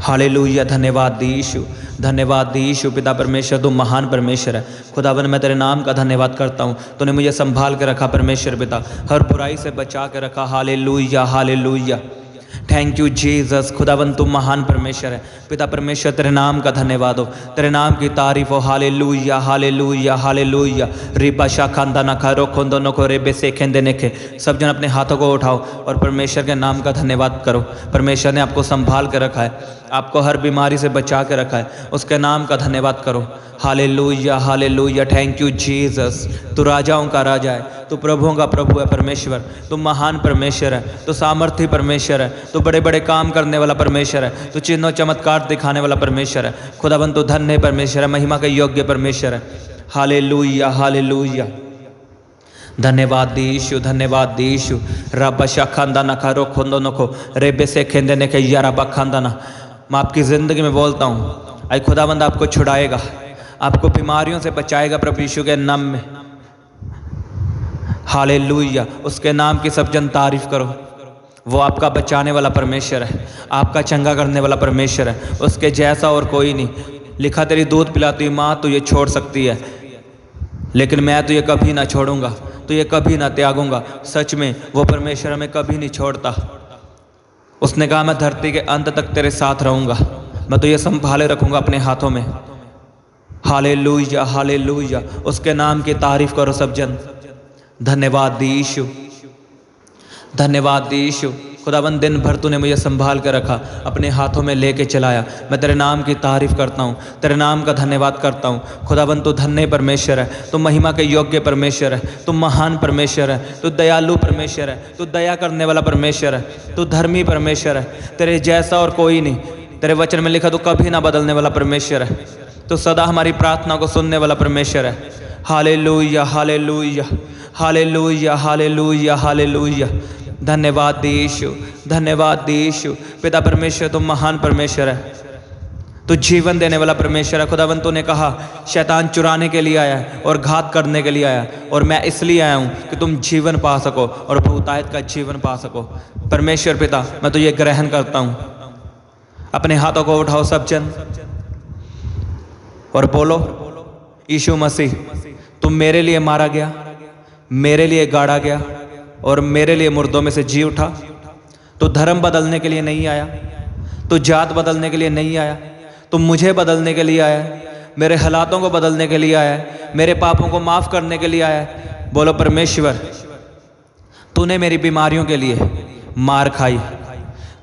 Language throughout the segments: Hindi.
हालेलुया। धन्यवाद यीशु, धन्यवाद यीशु। पिता परमेश्वर तू महान परमेश्वर है। खुदावन मैं तेरे नाम का धन्यवाद करता हूँ। तूने मुझे संभाल के रखा परमेश्वर पिता, हर बुराई से बचा के रखा। Hallelujah hallelujah. Thank you Jesus. खुदावन तू महान परमेश्वर है। पिता परमेश्वर तेरे नाम का धन्यवाद हो, तेरे नाम की तारीफ हो। हालेलुया हालेलुया हालेलुया। रिबा शाखांदा ना खरो खोंदो नको रेबे से खेंदे नेखे। सब जन अपने हाथों को उठाओ और परमेश्वर के नाम का धन्यवाद करो। परमेश्वर ने आपको संभाल के रखा है, आपको हर बीमारी से बचा के रखा है, उसके नाम का धन्यवाद करो। Hallelujah hallelujah. Thank you Jesus. तू राजाओं का राजा है, तू प्रभुओं का प्रभु है परमेश्वर। तू महान परमेश्वर है, तू सामर्थी परमेश्वर है, तू बड़े बड़े काम करने वाला परमेश्वर है, तू चिन्ह चमत्कार दिखाने वाला परमेश्वर है। खुदावन तू धन्य परमेश्वर है, महिमा के योग्य परमेश्वर है। Hallelujah hallelujah. धन्यवाद यीशु, धन्यवाद यीशु। रब शाखांदा ना खरो खोंदो नको रेबे से खेंदे ने के यारा बखांदा ना। मैं आपकी ज़िंदगी में बोलता हूँ, आई खुदावंद आपको छुड़ाएगा, आपको बीमारियों से बचाएगा प्रभु यीशु के नाम में। हालेलुया। उसके नाम की सब जन तारीफ करो। वो आपका बचाने वाला परमेश्वर है, आपका चंगा करने वाला परमेश्वर है, उसके जैसा और कोई नहीं। लिखा तेरी दूध पिलाती माँ तुझे छोड़ सकती है, लेकिन मैं तुझे कभी ना छोड़ूंगा, तुझे कभी ना त्यागूंगा। सच में वो परमेश्वर हमें कभी नहीं छोड़ता। उसने कहा मैं धरती के अंत तक तेरे साथ रहूंगा, मैं तुझे संभाले रखूंगा अपने हाथों में। Hallelujah hallelujah. उसके नाम की तारीफ करो सब जन। धन्यवाद यीशु, धन्यवाद यीशु। खुदाबंद दिन भर तूने मुझे संभाल कर रखा, अपने हाथों में लेके चलाया। मैं तेरे नाम की तारीफ करता हूँ, तेरे नाम का धन्यवाद करता हूँ। खुदाबंद तू धन्य परमेश्वर है, तू महिमा के योग्य परमेश्वर है, तू महान परमेश्वर है, तू दयालु परमेश्वर है, तू दया करने वाला परमेश्वर है, तू धर्मी परमेश्वर है। तेरे जैसा और कोई नहीं। तेरे वचन में लिखा तू कभी ना बदलने वाला परमेश्वर है, तो सदा हमारी प्रार्थना को सुनने वाला परमेश्वर है। हालेलुया हालेलुया हालेलुया हालेलुया हालेलुया। धन्यवाद यीशु, धन्यवाद यीशु। पिता परमेश्वर तुम महान परमेश्वर है, तो जीवन देने वाला परमेश्वर है। खुदावंत तूने कहा शैतान चुराने के लिए आया है और घात करने के लिए आया है, और मैं इसलिए आया हूँ कि तुम जीवन पा सको और बहुतायत का जीवन पा सको। परमेश्वर पिता मैं तो ये ग्रहण करता हूँ। अपने हाथों को उठाओ सब जन और बोलो, यीशु मसीह तुम मेरे लिए मारा गया, मेरे लिए गाड़ा गया और मेरे लिए मुर्दों में से जी उठा। तो धर्म बदलने के लिए नहीं आया, तो जात बदलने के लिए नहीं आया, तो मुझे बदलने के लिए आया, मेरे हालातों को बदलने के लिए आया, मेरे पापों को माफ़ करने के लिए आया। बोलो परमेश्वर तूने मेरी बीमारियों के लिए मार खाई,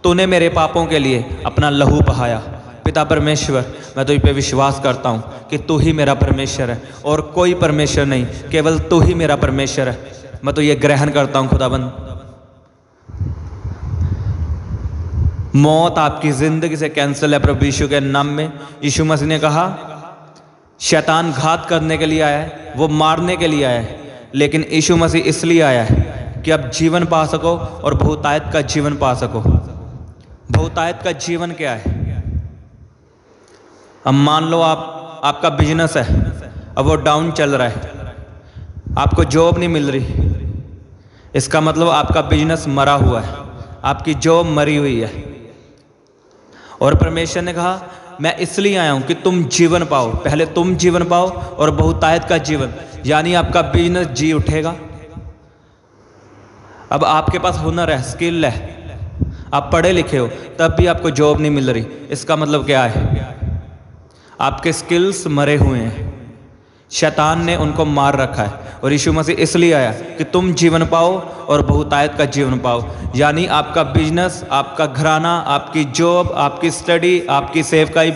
तूने मेरे पापों के लिए अपना लहू बहाया। पिता परमेश्वर मैं तुझ पे विश्वास करता हूँ कि तू ही मेरा परमेश्वर है और कोई परमेश्वर नहीं, केवल तू ही मेरा परमेश्वर है। मैं तो ये ग्रहण करता हूँ खुदाबंद। मौत आपकी जिंदगी से कैंसिल है प्रभु यीशु के नाम में। यीशु मसीह ने कहा शैतान घात करने के लिए आया है, वो मारने के लिए आया है, लेकिन यीशु मसीह इसलिए आया है कि अब जीवन पा सको और बहुतायत का जीवन पा सको। बहुतायत का जीवन क्या है? अब मान लो आपका बिजनेस है, अब वो डाउन चल रहा है, आपको जॉब नहीं मिल रही, इसका मतलब आपका बिजनेस मरा हुआ है, आपकी जॉब मरी हुई है। और परमेश्वर ने कहा मैं इसलिए आया हूं कि तुम जीवन पाओ। पहले तुम जीवन पाओ और बहुतायत का जीवन, यानी आपका बिजनेस जी उठेगा। अब आपके पास हुनर है, स्किल है, आप पढ़े लिखे हो, तब भी आपको जॉब नहीं मिल रही, इसका मतलब क्या है? आपके स्किल्स मरे हुए हैं, शैतान ने उनको मार रखा है। और यीशु मसीह इसलिए आया कि तुम जीवन पाओ और बहुतायत का जीवन पाओ, यानी आपका बिजनेस, आपका घराना, आपकी जॉब, आपकी स्टडी, आपकी सेवकाई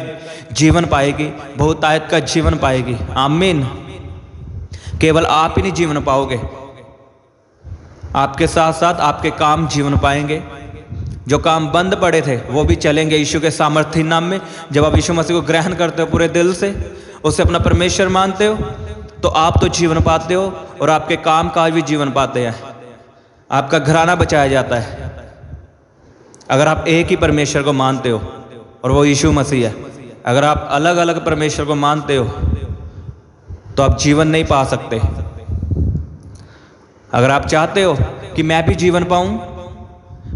जीवन पाएगी, बहुतायत का जीवन पाएगी। आमीन। केवल आप ही नहीं जीवन पाओगे, आपके साथ साथ आपके काम जीवन पाएंगे। जो काम बंद पड़े थे वो भी चलेंगे यीशु के सामर्थी नाम में। जब आप यीशु मसीह को ग्रहण करते हो पूरे दिल से, उसे अपना परमेश्वर मानते हो, तो आप तो जीवन पाते हो और आपके काम काज भी जीवन पाते हैं। आपका घराना बचाया जाता है अगर आप एक ही परमेश्वर को मानते हो और वो यीशु मसीह है। अगर आप अलग अलग परमेश्वर को मानते हो तो आप जीवन नहीं पा सकते। अगर आप चाहते हो कि मैं भी जीवन पाऊं,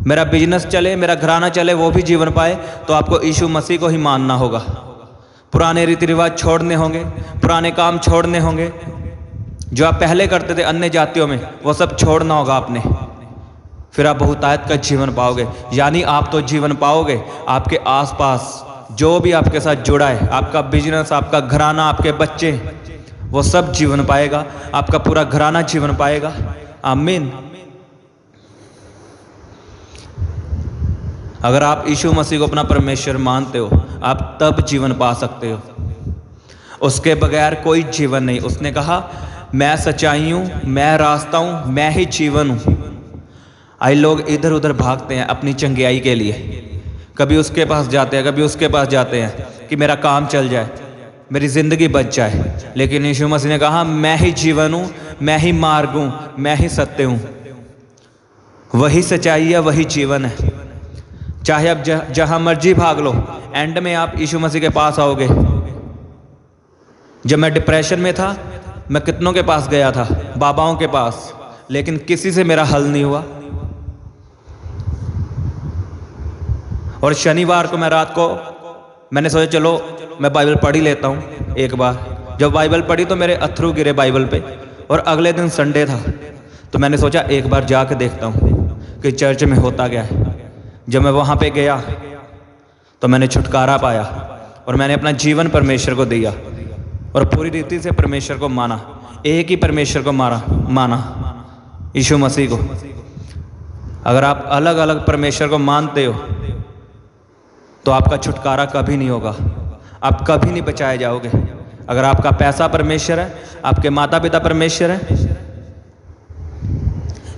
मेरा बिजनेस चले, मेरा घराना चले, वो भी जीवन पाए, तो आपको यीशु मसीह को ही मानना होगा। पुराने रीति रिवाज छोड़ने होंगे, पुराने काम छोड़ने होंगे, जो आप पहले करते थे अन्य जातियों में, वो सब छोड़ना होगा आपने। फिर आप बहुतायत का जीवन पाओगे। यानी आप तो जीवन पाओगे, आपके आसपास जो भी आपके साथ जुड़ा है, आपका बिजनेस, आपका घराना, आपके बच्चे, वो सब जीवन पाएगा, आपका पूरा घराना जीवन पाएगा। आमीन। अगर आप यीशु मसीह को अपना परमेश्वर मानते हो, आप तब जीवन पा सकते हो, उसके बगैर कोई जीवन नहीं। उसने कहा, मैं सच्चाई हूँ, मैं रास्ता हूँ, मैं ही जीवन हूँ। आई लोग इधर उधर भागते हैं अपनी चंगियाई के लिए, कभी उसके पास जाते हैं, कभी उसके पास जाते हैं कि मेरा काम चल जाए, मेरी ज़िंदगी बच जाए। लेकिन यीशु मसीह ने कहा, मैं ही जीवन हूँ, मैं ही मार्ग हूँ, मैं ही सत्य हूँ। वही सच्चाई है, वही जीवन है। चाहे आप जहाँ मर्जी भाग लो, एंड में आप यीशु मसीह के पास आओगे। जब मैं डिप्रेशन में था, मैं कितनों के पास गया था, बाबाओं के पास, लेकिन किसी से मेरा हल नहीं हुआ। और शनिवार को मैं रात को मैंने सोचा चलो मैं बाइबल पढ़ ही लेता हूँ एक बार। जब बाइबल पढ़ी तो मेरे अथरू गिरे बाइबल पे, और अगले दिन संडे था, तो मैंने सोचा एक बार जाके देखता हूँ कि चर्च में होता क्या है। जब मैं वहाँ पे गया तो मैंने छुटकारा पाया, और मैंने अपना जीवन परमेश्वर को दिया, और पूरी रीति से परमेश्वर को माना। एक ही परमेश्वर को माना, यीशु मसीह को। अगर आप अलग अलग परमेश्वर को मानते हो तो आपका छुटकारा कभी नहीं होगा, आप कभी नहीं बचाए जाओगे। अगर आपका पैसा परमेश्वर है, आपके माता पिता परमेश्वर है,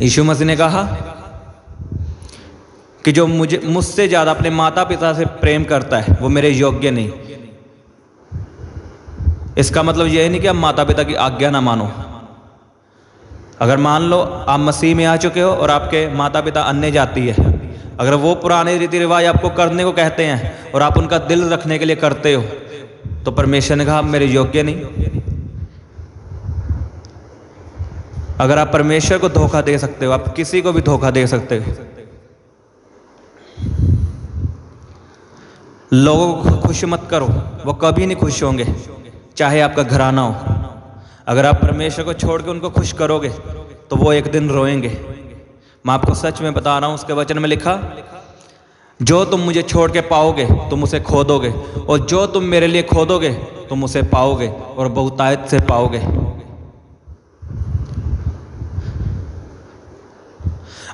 यीशु मसीह ने कहा कि जो मुझसे ज़्यादा अपने माता पिता से प्रेम करता है वो मेरे योग्य नहीं। इसका मतलब यह नहीं कि आप माता पिता की आज्ञा ना मानो। अगर मान लो आप मसीह में आ चुके हो और आपके माता पिता अन्य जाति है, अगर वो पुराने रीति रिवाज आपको करने को कहते हैं और आप उनका दिल रखने के लिए करते हो, तो परमेश्वर ने कहा आप मेरे योग्य नहीं। अगर आप परमेश्वर को धोखा दे सकते हो, आप किसी को भी धोखा दे सकते हो। लोगों को खुश मत करो, वो कभी नहीं खुश होंगे, चाहे आपका घराना हो। अगर आप परमेश्वर को छोड़ के उनको खुश करोगे तो वो एक दिन रोएंगे। मैं आपको सच में बता रहा हूँ, उसके वचन में लिखा, जो तुम मुझे छोड़ के पाओगे तुम उसे खोदोगे, और जो तुम मेरे लिए खोदोगे तुम उसे पाओगे, और बहुतायत से पाओगे।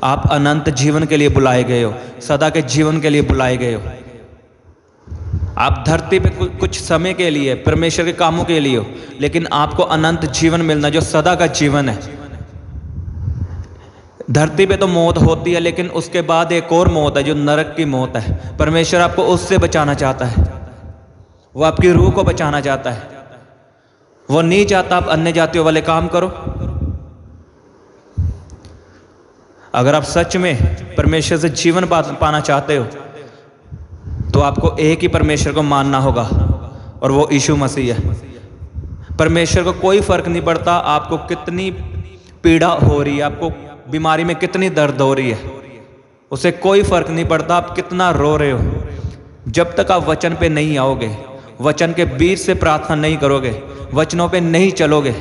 आप अनंत जीवन के लिए बुलाए गए हो, सदा के जीवन के लिए बुलाए गए हो। आप धरती पे कुछ समय के लिए परमेश्वर के कामों के लिए हो, लेकिन आपको अनंत जीवन मिलना जो सदा का जीवन है। धरती पे तो मौत होती है, लेकिन उसके बाद एक और मौत है जो नरक की मौत है। परमेश्वर आपको उससे बचाना चाहता है, वो आपकी रूह को बचाना चाहता है। वो नहीं चाहता आप अन्य जातियों वाले काम करो। अगर आप सच में परमेश्वर से जीवन पाना चाहते हो तो आपको एक ही परमेश्वर को मानना होगा, और वो यीशु मसीह है। परमेश्वर को कोई फर्क नहीं पड़ता आपको कितनी पीड़ा हो रही है, आपको बीमारी में कितनी दर्द हो रही है, उसे कोई फर्क नहीं पड़ता आप कितना रो रहे हो। जब तक आप वचन पे नहीं आओगे, वचन के बीच से प्रार्थना नहीं करोगे, वचनों पे नहीं चलोगे,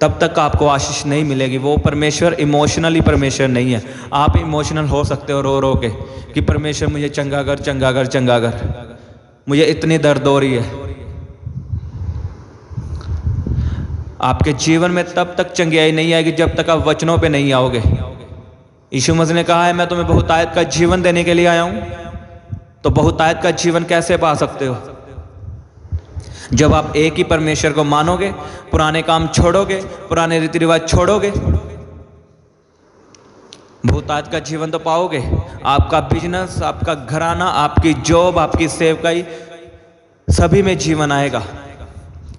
तब तक आपको आशीष नहीं मिलेगी। वो परमेश्वर इमोशनली परमेश्वर नहीं है। आप इमोशनल हो सकते हो रो रो के कि परमेश्वर मुझे चंगा कर, चंगा कर, चंगा कर, मुझे इतनी दर्द हो रही है। आपके जीवन में तब तक चंगियाई नहीं आएगी जब तक आप वचनों पे नहीं आओगे। यीशु मसीह ने कहा है मैं तुम्हें बहुतायत का जीवन देने के लिए आया हूं। तो बहुतायत का जीवन कैसे पा सकते हो? जब आप एक ही परमेश्वर को मानोगे, पुराने काम छोड़ोगे, पुराने रीति रिवाज छोड़ोगे, बहुतायत का जीवन तो पाओगे। आपका बिजनेस, आपका घराना, आपकी जॉब, आपकी सेवकाई, सभी में जीवन आएगा,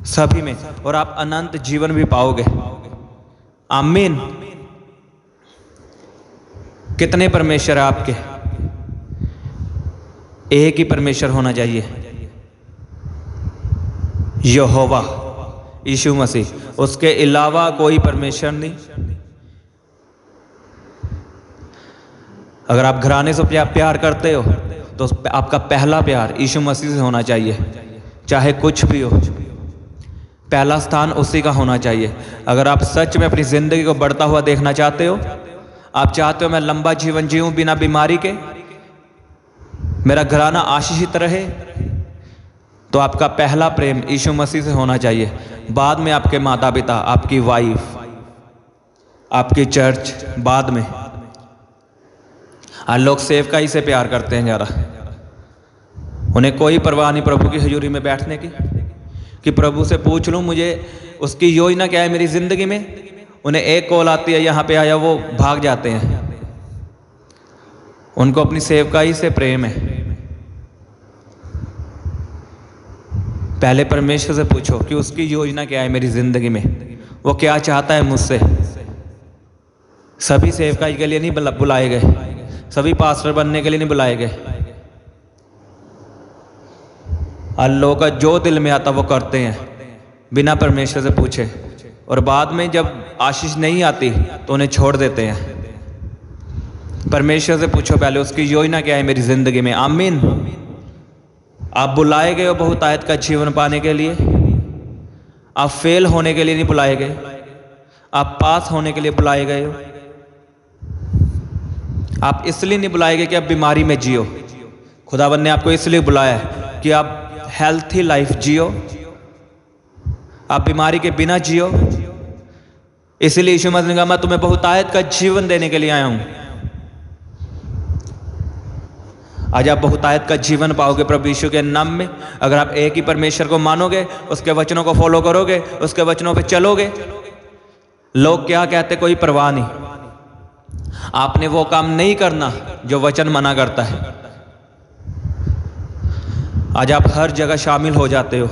सभी में, और आप अनंत जीवन भी पाओगे। आमीन। कितने परमेश्वर है आपके? एक ही परमेश्वर होना चाहिए, यहोवा यीशु मसीह, उसके अलावा कोई परमेश्वर नहीं। अगर आप घराने से प्यार करते हो तो आपका पहला प्यार यीशु मसीह से होना चाहिए, चाहे कुछ भी हो, पहला स्थान उसी का होना चाहिए। अगर आप सच में अपनी ज़िंदगी को बढ़ता हुआ देखना चाहते हो, आप चाहते हो मैं लंबा जीवन जीऊँ बिना बीमारी के, मेरा घराना आशीषित रहे, तो आपका पहला प्रेम यीशु मसीह से होना चाहिए। बाद में आपके माता पिता, आपकी वाइफ, आपकी चर्च, बाद में। आज लोग सेवकाई से प्यार करते हैं ज़्यादा, उन्हें कोई परवाह नहीं प्रभु की हजूरी में बैठने की, कि प्रभु से पूछ लूँ मुझे उसकी योजना क्या है मेरी ज़िंदगी में। उन्हें एक कॉल आती है यहाँ पे आया, वो भाग जाते हैं। उनको अपनी सेवकाई से प्रेम है। पहले परमेश्वर से पूछो कि उसकी योजना क्या है मेरी ज़िंदगी में, वो क्या चाहता है मुझसे। सभी सेवकाई के लिए नहीं बुलाए गए, सभी पास्टर बनने के लिए नहीं बुलाए गए। अल्लाह का जो दिल में आता वो करते हैं बिना परमेश्वर से पूछे, और बाद में जब आशीष नहीं आती तो उन्हें छोड़ देते हैं। परमेश्वर से पूछो पहले उसकी योजना क्या है मेरी ज़िंदगी में। आमीन। आप बुलाए गए हो बहुतायत का जीवन पाने के लिए, आप फेल होने के लिए नहीं बुलाए गए, आप पास होने के लिए बुलाए गए हो। आप इसलिए नहीं बुलाए गए कि आप बीमारी में जियो, खुदावन ने आपको इसलिए बुलाया है कि आप हेल्थी लाइफ जियो, आप बीमारी के बिना जियो। इसलिए यीशु मसीह ने कहा मैं तुम्हें बहुतायत का जीवन देने के लिए आया हूं। आज आप बहुतायत का जीवन पाओगे प्रभु यीशु के नाम में, अगर आप एक ही परमेश्वर को मानोगे, उसके वचनों को फॉलो करोगे, उसके वचनों पे चलोगे। लोग क्या कहते कोई परवाह नहीं, आपने वो काम नहीं करना जो वचन मना करता है। आज आप हर जगह शामिल हो जाते हो,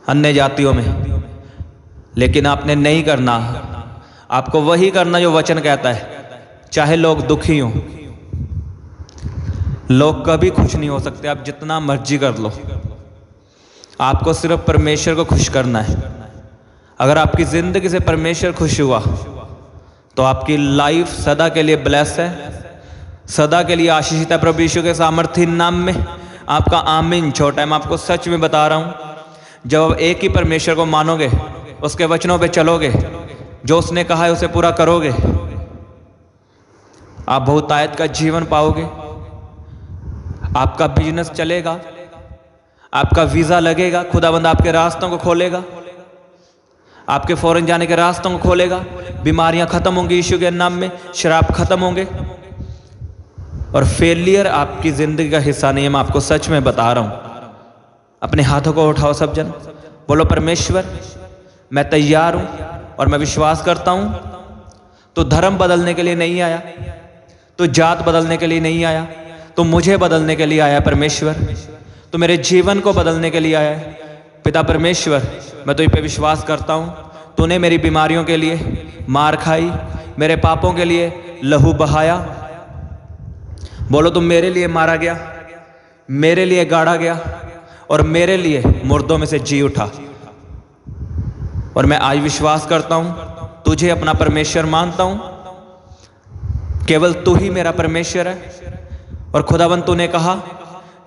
अन्य जातियों में, लेकिन आपने नहीं करना। आपको वही करना जो वचन कहता है, चाहे लोग दुखी हों। लोग कभी खुश नहीं हो सकते, आप जितना मर्जी कर लो, आपको सिर्फ परमेश्वर को खुश करना है। अगर आपकी ज़िंदगी से परमेश्वर खुश हुआ तो आपकी लाइफ सदा के लिए ब्लेस है, सदा के लिए आशीषित है प्रभु यीशु के सामर्थी नाम में। आपका आमीन छोटा है, मैं आपको सच में बता रहा हूँ। जब आप एक ही परमेश्वर को मानोगे, उसके वचनों पे चलोगे, जो उसने कहा है उसे पूरा करोगे, आप बहुतायत का जीवन पाओगे। आपका बिजनेस चलेगा, आपका वीज़ा लगेगा, खुदाबंद आपके रास्तों को खोलेगा, आपके फॉरेन जाने के रास्तों को खोलेगा। बीमारियां खत्म होंगी यीशु के नाम में, शराब खत्म होंगे, और फेलियर आपकी ज़िंदगी का हिस्सा नहीं है। मैं आपको सच में बता रहा हूँ। अपने हाथों को उठाओ सब जन, बोलो परमेश्वर मैं तैयार हूँ और मैं विश्वास करता हूँ तो धर्म बदलने के लिए नहीं आया, तो जात बदलने के लिए नहीं आया, तो मुझे बदलने के लिए आया परमेश्वर, तो मेरे जीवन को बदलने के लिए आया है। पिता परमेश्वर मैं तुझ पे विश्वास करता हूँ, तूने मेरी बीमारियों के लिए मार खाई, मेरे पापों के लिए लहू बहाया। बोलो तुम मेरे लिए मारा गया, मेरे लिए गाड़ा गया, और मेरे लिए मुर्दों में से जी उठा। और मैं आज विश्वास करता हूँ, तुझे अपना परमेश्वर मानता हूँ, केवल तू ही मेरा परमेश्वर है। और खुदावंद तूने कहा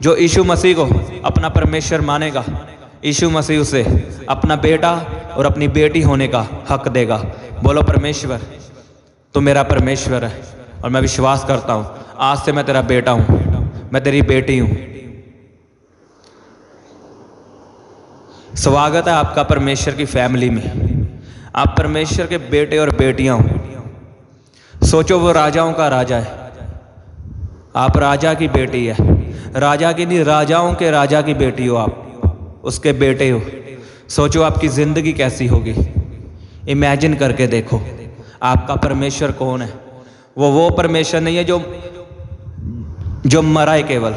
जो यीशु मसीह को अपना परमेश्वर मानेगा, यीशु मसीह उसे अपना बेटा और अपनी बेटी होने का हक देगा। बोलो परमेश्वर तू मेरा परमेश्वर है, और मैं विश्वास करता हूँ आज से मैं तेरा बेटा हूँ, मैं तेरी बेटी हूँ। स्वागत है आपका परमेश्वर की फैमिली में। आप परमेश्वर के बेटे और बेटियां हो। सोचो वो राजाओं का राजा है, आप राजा की बेटी है। राजा की नहीं, राजाओं के राजा की बेटी हो, आप उसके बेटे हो। सोचो आपकी ज़िंदगी कैसी होगी, इमेजिन करके देखो आपका परमेश्वर कौन है। वो परमेश्वर नहीं है जो मरा है, केवल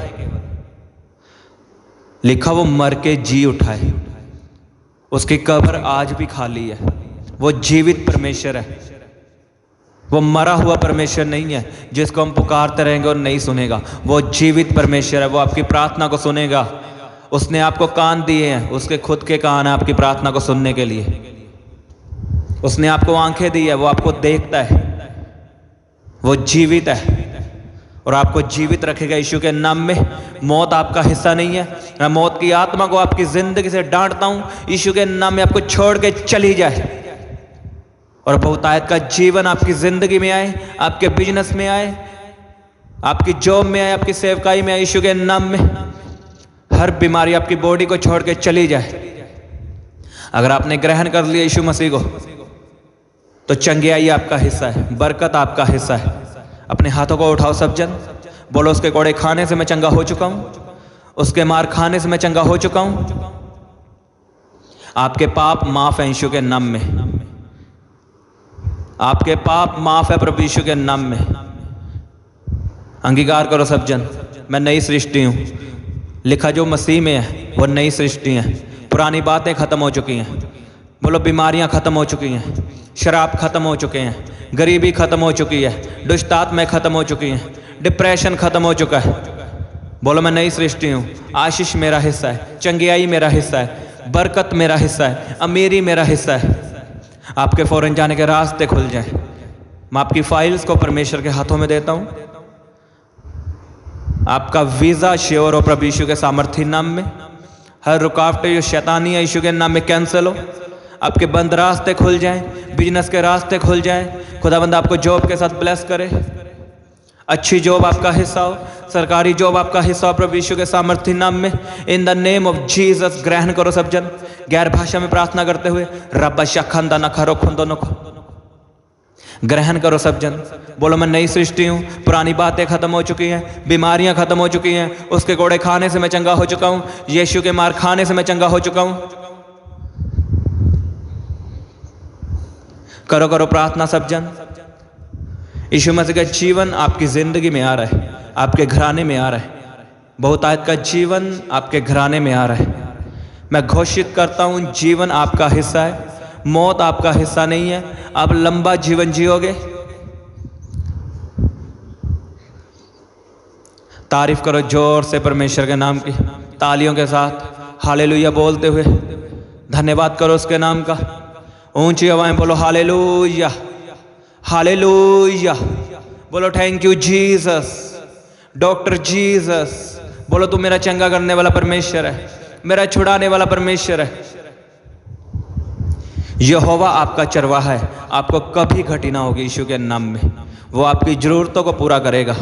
लिखा वो मर के जी उठा है, उसकी कब्र आज भी खाली है। वो जीवित परमेश्वर है, वो मरा हुआ परमेश्वर नहीं है जिसको हम पुकारते रहेंगे और नहीं सुनेगा। वो जीवित परमेश्वर है, वो आपकी प्रार्थना को सुनेगा। उसने आपको कान दिए हैं, उसके खुद के कान है आपकी प्रार्थना को सुनने के लिए। उसने आपको आंखें दी है, वो आपको देखता है, वो जीवित है और आपको जीवित रखेगा यीशु के नाम में। मौत आपका हिस्सा नहीं है। मैं मौत की आत्मा को आपकी जिंदगी से डांटता हूं, यीशु के नाम में आपको छोड़ के चली जाए और बहुतायत का जीवन आपकी जिंदगी में आए, आपके बिजनेस में आए, आपकी जॉब में आए, आपकी सेवकाई में आए। यीशु के नाम में हर बीमारी आपकी बॉडी को छोड़ के चली जाए। अगर आपने ग्रहण कर लिया यीशु मसीह को तो चंगियाई आपका हिस्सा है, बरकत आपका हिस्सा है। अपने हाथों को उठाओ सब जन, बोलो उसके कोड़े खाने से मैं चंगा हो चुका हूं, उसके मार खाने से मैं चंगा हो चुका हूं। आपके पाप माफ है यीशु के नाम में, आपके पाप माफ है प्रभु यीशु के नाम में। अंगीकार करो सब जन, मैं नई सृष्टि हूं। लिखा जो मसीह में है वो नई सृष्टि है। पुरानी बातें खत्म हो चुकी हैं। बोलो बीमारियां खत्म हो चुकी हैं, शराब खत्म हो चुके हैं, गरीबी खत्म हो चुकी है, दुष्ट आत्माएं खत्म हो चुकी हैं, डिप्रेशन खत्म हो चुका है। बोलो मैं नई सृष्टि हूँ। आशीष मेरा हिस्सा है, चंगियाई मेरा हिस्सा है, बरकत मेरा हिस्सा है, अमीरी मेरा हिस्सा है। आपके फौरन जाने के रास्ते खुल जाएं। मैं आपकी फाइल्स को परमेश्वर के हाथों में देता हूँ। आपका वीज़ा श्योर हो प्रभु यीशु के सामर्थी नाम में। हर रुकावटें जो शैतानी है यीशु के नाम में कैंसिल हो। आपके बंद रास्ते खुल जाएं, बिजनेस के रास्ते खुल जाएं। खुदावंद आपको जॉब के साथ ब्लेस करे। अच्छी जॉब आपका हिस्सा हो, सरकारी जॉब आपका हिस्सा हो प्रभु यीशु के सामर्थी नाम में। In the name of Jesus ग्रहण करो सब जन, गैर भाषा में प्रार्थना करते हुए। रब्बा शखंदा नखरो खुंदो नखो, ग्रहण करो सब जन। बोलो मैं नई सृष्टि हूँ। पुरानी बातें खत्म हो चुकी हैं, बीमारियां खत्म हो चुकी हैं, उसके कोड़े खाने से मैं चंगा हो चुका हूँ, यीशु के मार खाने से मैं चंगा हो चुका हूँ। करो करो प्रार्थना सब जन। यीशु मसीह का जीवन आपकी जिंदगी में आ रहा है, आपके घराने में आ रहा है। बहुतायत का जीवन आपके घराने में आ रहा है। मैं घोषित करता हूं जीवन आपका हिस्सा है, मौत आपका हिस्सा नहीं है। आप लंबा जीवन जियोगे। तारीफ करो जोर से परमेश्वर के नाम की, तालियों के साथ हालेलुया बोलते हुए धन्यवाद करो उसके नाम का। ऊंची आवाज़ें बोलो हालेलुया, हालेलुया। बोलो thank you Jesus, doctor Jesus. बोलो तू मेरा चंगा करने वाला परमेश्वर है, मेरा छुड़ाने वाला परमेश्वर है। यहोवा आपका चरवाहा है, आपको कभी घटी ना होगी यीशु के नाम में। वो आपकी जरूरतों को पूरा करेगा,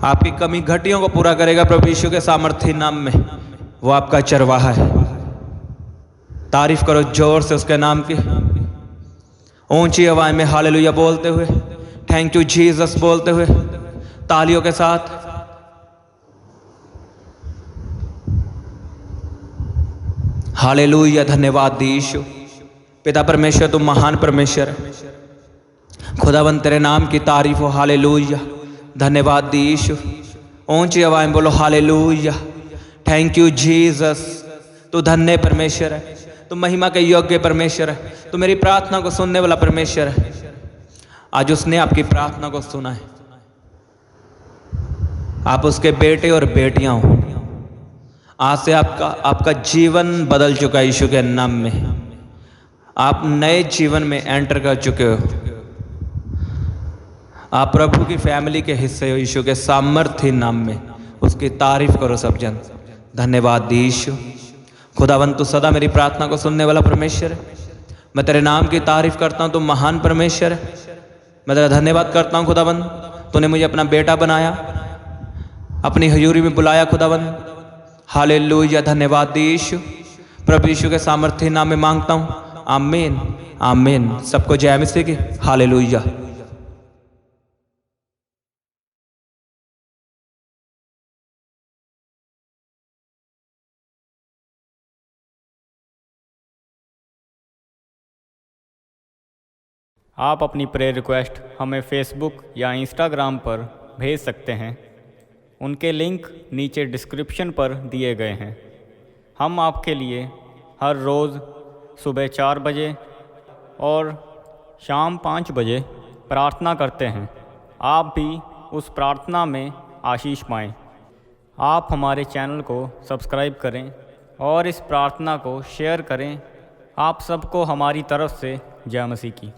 आपकी कमी घटियों को पूरा करेगा प्रभु यीशु के सामर्थी नाम में। वो आपका चरवाहा है। तारीफ करो जोर से उसके नाम की, ऊंची आवाज में हालेलुया बोलते हुए, थैंक यू जीसस बोलते हुए, तालियों के साथ। हालेलुया, धन्यवाद यीशु। पिता परमेश्वर तुम महान परमेश्वर है, खुदावंत तेरे नाम की तारीफ हो। हालेलुया, धन्यवाद यीशु। ऊंची आवाज में बोलो हालेलुया, थैंक यू जीसस। तू धन्य परमेश्वर है, तू महिमा के योग्य परमेश्वर है, तू मेरी प्रार्थना को सुनने वाला परमेश्वर है। आज उसने आपकी प्रार्थना को सुना है। आप उसके बेटे और बेटियां हो। आज से आपका जीवन बदल चुका है यीशु के नाम में। आप नए जीवन में एंटर कर चुके हो। आप प्रभु की फैमिली के हिस्से हो यीशु के सामर्थ्य नाम में। उसकी तारीफ करो सब जन। धन्यवाद यीशु। खुदावंत तू सदा मेरी प्रार्थना को सुनने वाला परमेश्वर है। मैं तेरे नाम की तारीफ करता हूँ, तू महान परमेश्वर है। मैं तेरा धन्यवाद करता हूँ खुदावंत, तूने मुझे अपना बेटा बनाया, अपनी हजूरी में बुलाया खुदावंत। हालेलुया, धन्यवाद यीशु। प्रभु यीशु के सामर्थ्य नाम में मांगता हूँ, आमीन आमीन। सबको जय मसीह की। हालेलुया। आप अपनी प्रेयर रिक्वेस्ट हमें फेसबुक या इंस्टाग्राम पर भेज सकते हैं। उनके लिंक नीचे डिस्क्रिप्शन पर दिए गए हैं। हम आपके लिए हर रोज़ सुबह 4 बजे और शाम 5 बजे प्रार्थना करते हैं। आप भी उस प्रार्थना में आशीष पाएं। आप हमारे चैनल को सब्सक्राइब करें और इस प्रार्थना को शेयर करें आप सबको हमारी तरफ से जय मसीह की।